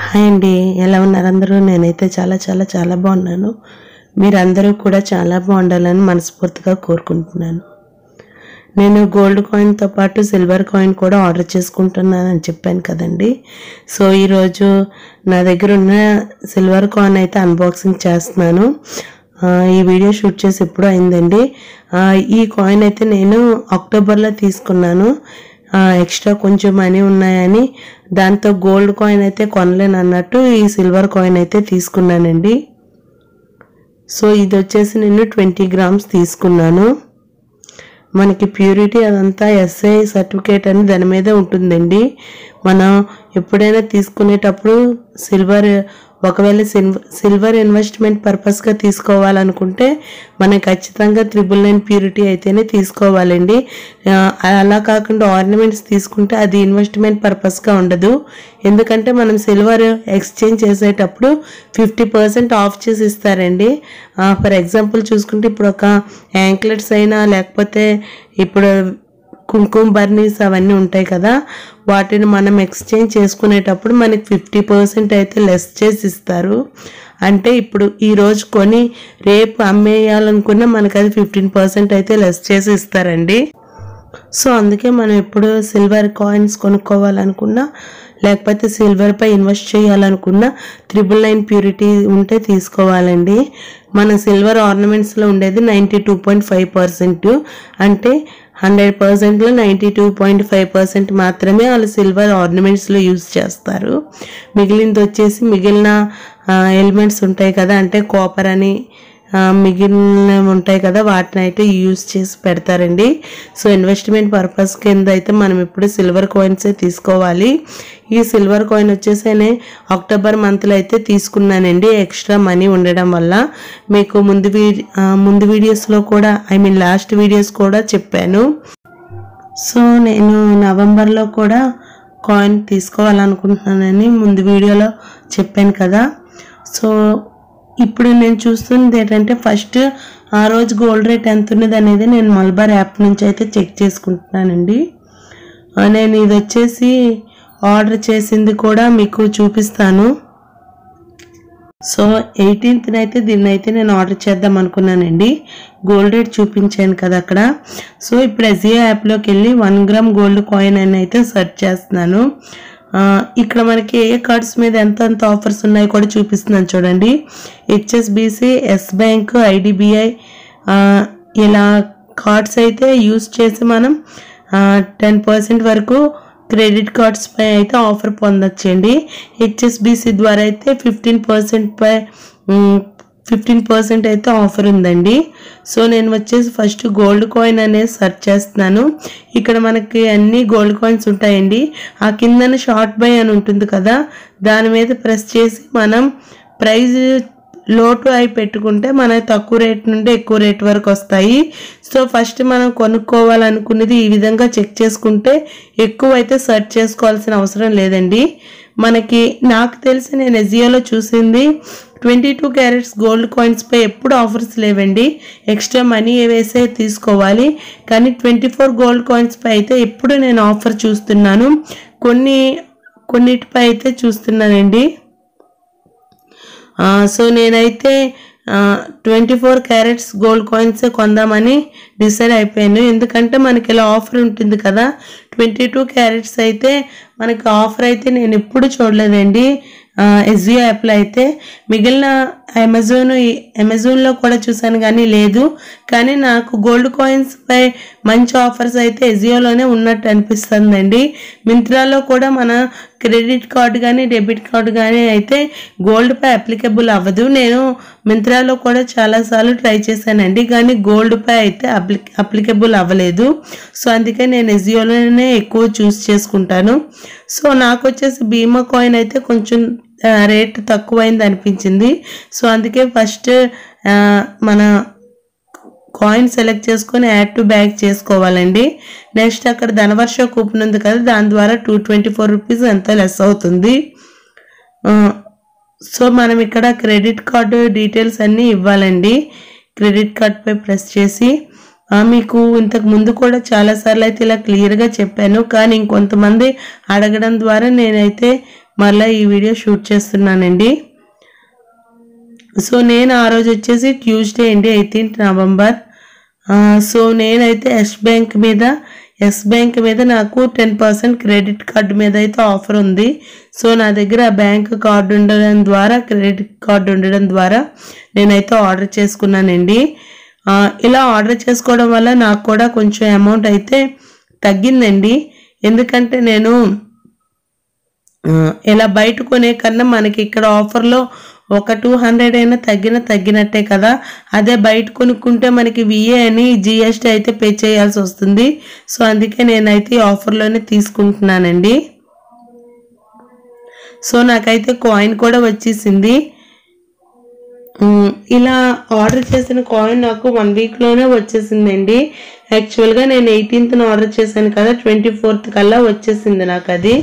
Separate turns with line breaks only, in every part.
Hi అండి, ఎలా ఉన్నారు అందరూ? నేనైతే చాలా బాగున్నాను. మీరందరూ కూడా చాలా బాగుండాలని మనస్ఫూర్తిగా కోరుకుంటున్నాను. నేను గోల్డ్ కాయిన్తో పాటు సిల్వర్ కాయిన్ కూడా ఆర్డర్ చేసుకుంటున్నానని చెప్పాను కదండి. సో ఈరోజు నా దగ్గర ఉన్న సిల్వర్ కాయిన్ అయితే అన్బాక్సింగ్ చేస్తున్నాను. ఈ వీడియో షూట్ చేసి ఎప్పుడూ అయిందండి. ఈ కాయిన్ అయితే నేను అక్టోబర్లో తీసుకున్నాను. ఎక్స్ట్రా కొంచెం మనీ ఉన్నాయని దాంతో గోల్డ్ కాయిన్ అయితే కొనలేను అన్నట్టు ఈ సిల్వర్ కాయిన్ అయితే తీసుకున్నానండి. సో ఇది వచ్చేసి నేను 20 గ్రామ్స్ తీసుకున్నాను. మనకి ప్యూరిటీ అదంతా ఎస్ఐ సర్టిఫికేట్ అని దాని మీద ఉంటుందండి. మనం ఎప్పుడైనా తీసుకునేటప్పుడు ఒకవేళ సిల్వర్ ఇన్వెస్ట్మెంట్ పర్పస్గా తీసుకోవాలనుకుంటే మనం ఖచ్చితంగా 999 ప్యూరిటీ అయితేనే తీసుకోవాలండి. అలా కాకుండా ఆర్నమెంట్స్ తీసుకుంటే అది ఇన్వెస్ట్మెంట్ పర్పస్గా ఉండదు. ఎందుకంటే మనం సిల్వర్ ఎక్స్చేంజ్ చేసేటప్పుడు 50% ఆఫ్ చేసి ఇస్తారండి. ఫర్ ఎగ్జాంపుల్ చూసుకుంటే ఇప్పుడు ఒక యాంక్లెట్స్ అయినా లేకపోతే ఇప్పుడు కుంకుమ బర్నీస్ అవన్నీ ఉంటాయి కదా, వాటిని మనం ఎక్స్చేంజ్ చేసుకునేటప్పుడు మనకి 50% అయితే లెస్ చేసి ఇస్తారు. అంటే ఇప్పుడు ఈరోజు కొని రేపు అమ్మేయాలనుకున్నా మనకి అది 15% అయితే లెస్ చేసి ఇస్తారండి. సో అందుకే మనం ఎప్పుడు సిల్వర్ కాయిన్స్ కొనుక్కోవాలనుకున్నా లేకపోతే సిల్వర్పై ఇన్వెస్ట్ చేయాలనుకున్నా 999 ప్యూరిటీ ఉంటే తీసుకోవాలండి. మన సిల్వర్ ఆర్నమెంట్స్లో ఉండేది 92.5%. అంటే 100%లో 92.5% మాత్రమే వాళ్ళు సిల్వర్ ఆర్నమెంట్స్లో యూజ్ చేస్తారు. మిగిలినది వచ్చేసి మిగిలిన ఎలిమెంట్స్ ఉంటాయి కదా, అంటే కాపర్ అని మిగిలిన ఉంటాయి కదా, వాటిని అయితే యూజ్ చేసి పెడతారండి. సో ఇన్వెస్ట్మెంట్ పర్పస్ కింద అయితే మనం ఇప్పుడు సిల్వర్ కాయిన్సే తీసుకోవాలి. ఈ సిల్వర్ కాయిన్ వచ్చేసి అక్టోబర్ మంత్లో అయితే తీసుకున్నానండి, ఎక్స్ట్రా మనీ ఉండడం వల్ల. మీకు ముందు వీడియోస్లో కూడా లాస్ట్ వీడియోస్ కూడా చెప్పాను. సో నేను నవంబర్లో కూడా కాయిన్ తీసుకోవాలనుకుంటున్నానని ముందు వీడియోలో చెప్పాను కదా. సో ఇప్పుడు నేను చూస్తుంది ఏంటంటే ఫస్ట్ ఆ రోజు గోల్డ్ రేట్ ఎంత ఉన్నది అనేది నేను మల్బార్ యాప్ నుంచి అయితే చెక్ చేసుకుంటున్నానండి. నేను ఇది వచ్చేసి ఆర్డర్ చేసింది కూడా మీకు చూపిస్తాను. సో 18th అయితే దీన్ని అయితే నేను ఆర్డర్ చేద్దాం అనుకున్నానండి. గోల్డ్ రేట్ చూపించాను కదా అక్కడ. సో ఇప్పుడు ఎస్జియో యాప్లోకి వెళ్ళి 1 గ్రామ్ గోల్డ్ కాయిన్ అని అయితే సెర్చ్ చేస్తున్నాను. ఇక్కడ మనకి ఏ కార్డ్స్ మీద ఎంత ఆఫర్స్ ఉన్నాయో కూడా చూపిస్తున్నాను చూడండి. హెచ్ఎస్బిసి, ఎస్ బ్యాంక్, ఐడిబిఐ ఇలా కార్డ్స్ అయితే యూజ్ చేసి మనం 10% వరకు క్రెడిట్ కార్డ్స్ పై అయితే ఆఫర్ పొందొచ్చండి. హెచ్ఎస్బిసి ద్వారా అయితే 15% అయితే ఆఫర్ ఉందండి. సో నేను వచ్చేసి ఫస్ట్ గోల్డ్ కాయిన్ అనేది సెర్చ్ చేస్తున్నాను. ఇక్కడ మనకి అన్ని గోల్డ్ కాయిన్స్ ఉంటాయండి. ఆ కిందన షార్ట్ బై అని ఉంటుంది కదా, దాని మీద ప్రెస్ చేసి మనం ప్రైజ్ లో టు హై పెట్టుకుంటే మనకి తక్కువ రేట్ నుండి ఎక్కువ రేట్ వరకు వస్తాయి. సో ఫస్ట్ మనం కొనుక్కోవాలనుకున్నది ఈ విధంగా చెక్ చేసుకుంటే ఎక్కువ అయితే సెర్చ్ చేసుకోవాల్సిన అవసరం లేదండి. నాకు తెలిసి నేను ఎస్జియోలో చూసింది 22 క్యారెట్స్ గోల్డ్ కాయిన్స్ పై ఎప్పుడు ఆఫర్స్ లేవండి, ఎక్స్ట్రా మనీ వేసే తీసుకోవాలి. కానీ 24 గోల్డ్ కాయిన్స్ పై అయితే ఎప్పుడు నేను ఆఫర్ చూస్తున్నాను. కొన్నిటిపై అయితే చూస్తున్నానండి. సో నేనైతే 24 క్యారెట్స్ గోల్డ్ కాయిన్స్ కొందామని డిసైడ్ అయిపోయాను. ఎందుకంటే మనకి ఇలా ఆఫర్ ఉంటుంది కదా. 22 క్యారెట్స్ అయితే మనకి ఆఫర్ అయితే నేను ఎప్పుడు చూడలేదండి ఎస్జియో యాప్లో అయితే. మిగిలిన అమెజాన్లో కూడా చూసాను కానీ లేదు. కానీ నాకు గోల్డ్ కాయిన్స్ పై మంచి ఆఫర్స్ అయితే ఎస్జియోలోనే ఉన్నట్టు అనిపిస్తుందండి. మింత్రాలో కూడా మన క్రెడిట్ కార్డు కానీ డెబిట్ కార్డు కానీ అయితే గోల్డ్ పై అప్లికబుల్ అవ్వదు. నేను మింత్రాలో కూడా చాలాసార్లు ట్రై చేశానండి, కానీ గోల్డ్ పై అయితే అప్లికబుల్ అవ్వలేదు. సో అందుకే నేను ఎస్జియోలోనే ఎక్కువ చూస్ చేసుకుంటాను. సో నాకు వచ్చేసి బీమా కాయిన్ అయితే కొంచెం రేట్ తక్కువైంది అనిపించింది. సో అందుకే ఫస్ట్ మన కాయిన్ సెలెక్ట్ చేసుకొని యాడ్ టు బ్యాగ్ చేసుకోవాలండి. నెక్స్ట్ అక్కడ ధనవర్ష కూపన్ ఉంది కదా, దాని ద్వారా 224 రూపీస్ ఎంతో లెస్ అవుతుంది. సో మనం ఇక్కడ క్రెడిట్ కార్డు డీటెయిల్స్ అన్నీ ఇవ్వాలండి. క్రెడిట్ కార్డ్ పై ప్రెస్ చేసి మీకు ఇంతకు ముందు కూడా చాలాసార్లు అయితే ఇలా క్లియర్గా చెప్పాను, కానీ ఇంకొంతమంది అడగడం ద్వారా నేనైతే మళ్ళీ ఈ వీడియో షూట్ చేస్తున్నానండి. సో నేను ఆ రోజు వచ్చేసి ట్యూస్డే అండి, 18th నవంబర్. సో నేనైతే ఎస్ బ్యాంక్ మీద నాకు 10% క్రెడిట్ కార్డు మీద అయితే ఆఫర్ ఉంది. సో నా దగ్గర బ్యాంక్ కార్డు ఉండడం ద్వారా, క్రెడిట్ కార్డు ఉండడం ద్వారా నేనైతే ఆర్డర్ చేసుకున్నానండి. ఇలా ఆర్డర్ చేసుకోవడం వల్ల నాకు కూడా కొంచెం అమౌంట్ అయితే తగ్గిందండి. ఎందుకంటే నేను ఇలా బయట కొనే కన్నా మనకి ఇక్కడ ఆఫర్లో ఒక 200 అయినా తగ్గినట్టే కదా. అదే బయట కొనుక్కుంటే మనకి VA అని GST అయితే పే చేయాల్సి వస్తుంది. సో అందుకే నేనైతే ఈ ఆఫర్లోనే తీసుకుంటున్నానండి. సో నాకైతే కాయిన్ కూడా వచ్చేసింది. ఇలా ఆర్డర్ చేసిన కాయిన్ నాకు 1 వీక్లోనే వచ్చేసిందండి. యాక్చువల్గా నేను 18th ఆర్డర్ చేశాను కదా, 24th కల్లా వచ్చేసింది నాకు అది.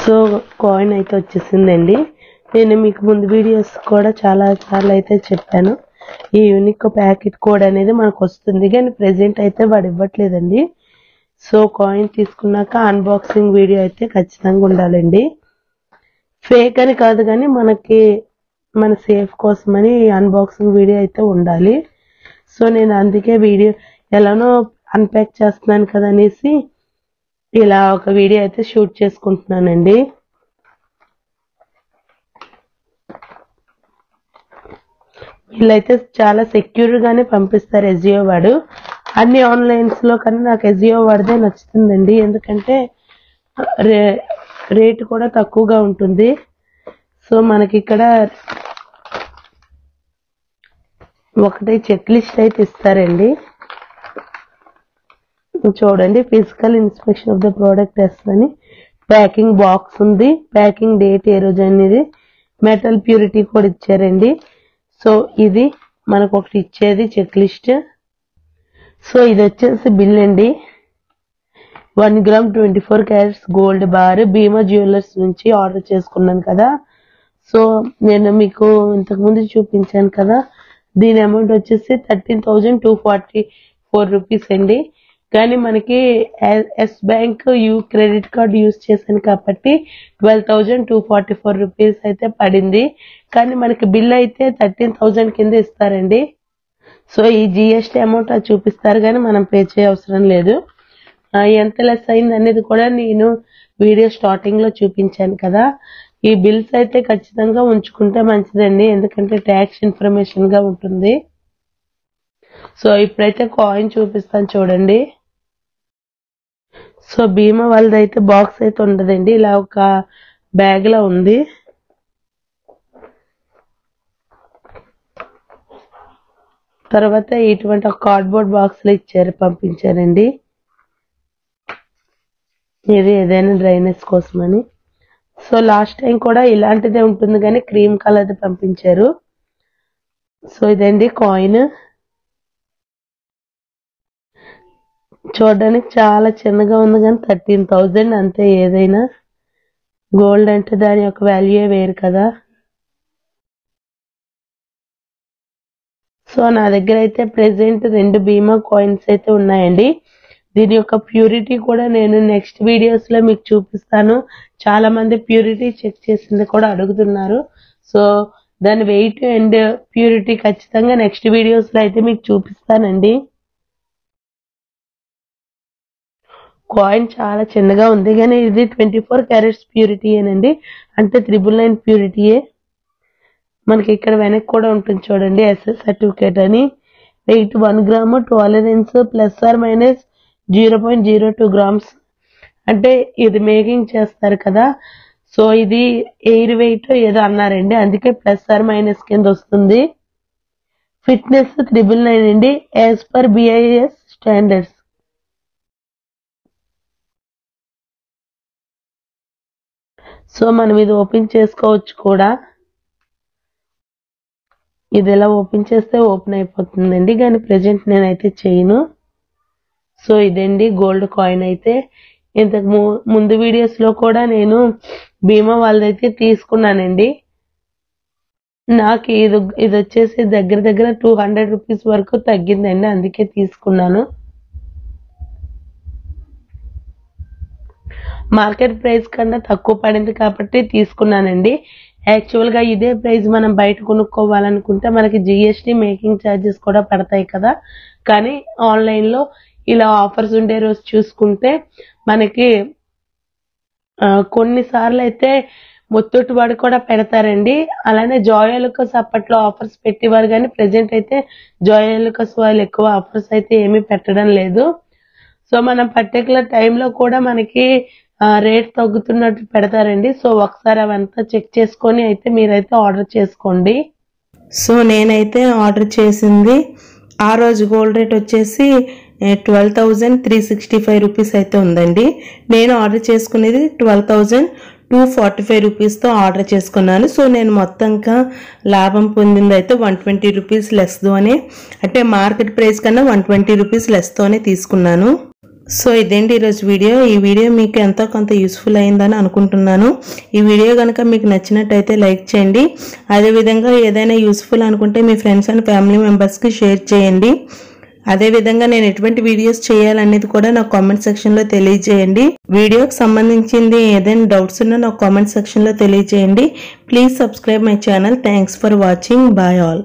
సో కాయిన్ అయితే వచ్చేసిందండి. నేను మీకు ముందు వీడియోస్ కూడా చాలా అయితే చెప్పాను, ఈ యూనిక్ ప్యాకెట్ కోడ్ అనేది మనకు వస్తుంది, కానీ ప్రెజెంట్ అయితే వాడు ఇవ్వట్లేదండి. సో కాయిన్ తీసుకున్నాక అన్బాక్సింగ్ వీడియో అయితే ఖచ్చితంగా ఉండాలండి. ఫేక్ అని కాదు కానీ మనకి మన సేఫ్ కోసమని అన్బాక్సింగ్ వీడియో అయితే ఉండాలి. సో నేను అందుకే వీడియో ఎలానో అన్ప్యాక్ చేస్తున్నాను కదా అనేసి ఇలా ఒక వీడియో అయితే షూట్ చేసుకుంటున్నానండి. వీళ్ళైతే చాలా సెక్యూర్ గానే పంపిస్తారు ఎజియో వాడు. అన్ని ఆన్లైన్స్ లో కన్నా నాకు ఎజియో వాడిదే నచ్చుతుందండి, ఎందుకంటే రేట్ కూడా తక్కువగా ఉంటుంది. సో మనకి ఇక్కడ ఒకటి చెక్ లిస్ట్ అయితే ఇస్తారండి. చూడండి, physical inspection of the product అని ప్యాకింగ్ బాక్స్ ఉంది, ప్యాకింగ్ డేట్ ఏ రోజు అనేది, మెటల్ ప్యూరిటీ కూడా ఇచ్చారండి. సో ఇది మనకు ఒకటి ఇచ్చేది చెక్ లిస్ట్. సో ఇది వచ్చేసి బిల్ అండి. 1 గ్రామ్ 24 క్యారెట్స్ గోల్డ్ బార్ భీమా జ్యువెలర్స్ నుంచి ఆర్డర్ చేసుకున్నాను కదా. సో నేను మీకు ఇంతకుముందు చూపించాను కదా, దీని అమౌంట్ వచ్చేసి 13,244 రూపీస్ అండి. కానీ మనకి Yes Bank credit card use చేశాను కాబట్టి 12,244 రూపీస్ అయితే పడింది. కానీ మనకి బిల్ అయితే 13,000 కింద ఇస్తారండి. సో ఈ GST అమౌంట్ అది చూపిస్తారు కానీ మనం పే చేయ అవసరం లేదు. ఎంత లెస్ అయింది అనేది కూడా నేను వీడియో స్టార్టింగ్ లో చూపించాను కదా. ఈ బిల్స్ అయితే ఖచ్చితంగా ఉంచుకుంటే మంచిదండి, ఎందుకంటే ట్యాక్స్ ఇన్ఫర్మేషన్ గా ఉంటుంది. సో ఇప్పుడైతే కాయిన్ చూపిస్తాను చూడండి. సో భీమా వాళ్ళది అయితే బాక్స్ అయితే ఉండదండి, ఇలా ఒక బ్యాగ్ లో ఉంది. తర్వాత ఇటువంటి ఒక కార్డ్బోర్డ్ బాక్స్ లో పంపించారండి. ఇది ఏదైనా డ్రైనేజ్ కోసమని. సో లాస్ట్ టైం కూడా ఇలాంటిదే ఉంటుంది కానీ క్రీమ్ కలర్ పంపించారు. సో ఇదండి కాయిన్. చూడడానికి చాలా చిన్నగా ఉంది కానీ 13,000 అంతే. ఏదైనా గోల్డ్ అంటే దాని యొక్క వాల్యూ వేరు కదా. సో నా దగ్గర అయితే ప్రెసెంట్ 2 భీమా కాయిన్స్ అయితే ఉన్నాయండి. దీని యొక్క ప్యూరిటీ కూడా నేను నెక్స్ట్ వీడియోస్ లో మీకు చూపిస్తాను. చాలా మంది ప్యూరిటీ చెక్ చేసింది కూడా అడుగుతున్నారు. సో దాని వెయిట్ అండ్ ప్యూరిటీ ఖచ్చితంగా నెక్స్ట్ వీడియోస్ లో అయితే మీకు చూపిస్తానండి. కాయిన్ చాలా చిన్నగా ఉంది కానీ ఇది 24 క్యారెట్స్ ప్యూరిటీ ఏనండి, అంటే 999 ప్యూరిటీయే. మనకి ఇక్కడ వెనక్కి కూడా ఉంటుంది చూడండి, SS సర్టిఫికేట్ అని. Weight 1 gram, tolerance ±0.02 grams. అంటే ఇది మేకింగ్ చేస్తారు కదా, సో ఇది ఎయిర్ వెయిట్ ఏదో అన్నారండి, అందుకే ± కింద వస్తుంది. ఫిట్నెస్ 999 అండి, as per BIS standards. So మనం ఇది ఓపెన్ చేసుకోవచ్చు కూడా. ఇది ఎలా ఓపెన్ చేస్తే ఓపెన్ అయిపోతుందండి, కానీ ప్రెజెంట్ నేనైతే చేయను. సో ఇదండి గోల్డ్ కాయిన్ అయితే. ఇంతకు ముందు వీడియోస్ లో కూడా నేను భీమా వాళ్ళదైతే తీసుకున్నానండి. నాకు ఇది వచ్చేసి దగ్గర 200 రూపీస్ వరకు తగ్గిందండి, అందుకే తీసుకున్నాను. మార్కెట్ ప్రైస్ కన్నా తక్కువ పడింది కాబట్టి తీసుకున్నానండి. యాక్చువల్గా ఇదే ప్రైస్ మనం బయట కొనుక్కోవాలనుకుంటే మనకి జిఎస్టీ మేకింగ్ ఛార్జెస్ కూడా పడతాయి కదా. కానీ ఆన్లైన్లో ఇలా ఆఫర్స్ ఉండే రోజు చూసుకుంటే మనకి కొన్నిసార్లు అయితే ముత్తూట్ వాడు కూడా పెడతారండి. అలానే జాయలుకస్ అప్పట్లో ఆఫర్స్ పెట్టేవారు కానీ ప్రెజెంట్ అయితే జాయలుకస్ వాళ్ళు ఎక్కువ ఆఫర్స్ అయితే ఏమీ పెట్టడం లేదు. సో మనం పర్టికులర్ టైంలో కూడా మనకి రేట్ తగ్గుతున్నట్టు పెడతారండి. సో ఒకసారి అవంతా చెక్ చేసుకొని అయితే మీరైతే ఆర్డర్ చేసుకోండి. సో నేనైతే ఆర్డర్ చేసింది ఆ రోజు గోల్డ్ రేట్ వచ్చేసి 12,365 రూపీస్ అయితే ఉందండి. నేను ఆర్డర్ చేసుకునేది 12,245 రూపీస్తో ఆర్డర్ చేసుకున్నాను. సో నేను మొత్తంగా లాభం పొందింది అయితే 120 రూపీస్ లెస్తోనే, అంటే మార్కెట్ ప్రైస్ కన్నా 120 రూపీస్ లెస్తోనే తీసుకున్నాను. సో ఇదేంటి ఈరోజు వీడియో. ఈ వీడియో మీకు ఎంతో కొంత యూస్ఫుల్ అయిందని అనుకుంటున్నాను. ఈ వీడియో కనుక మీకు నచ్చినట్టయితే లైక్ చేయండి. అదేవిధంగా ఏదైనా యూస్ఫుల్ అనుకుంటే మీ ఫ్రెండ్స్ అండ్ ఫ్యామిలీ మెంబర్స్కి షేర్ చేయండి. అదేవిధంగా నేను ఎటువంటి వీడియోస్ చేయాలనేది కూడా నాకు కామెంట్ సెక్షన్లో తెలియజేయండి. వీడియోకి సంబంధించింది ఏదైనా డౌట్స్ ఉన్నా నాకు కామెంట్ సెక్షన్లో తెలియజేయండి. Please subscribe my channel. Thanks for watching. Bye all.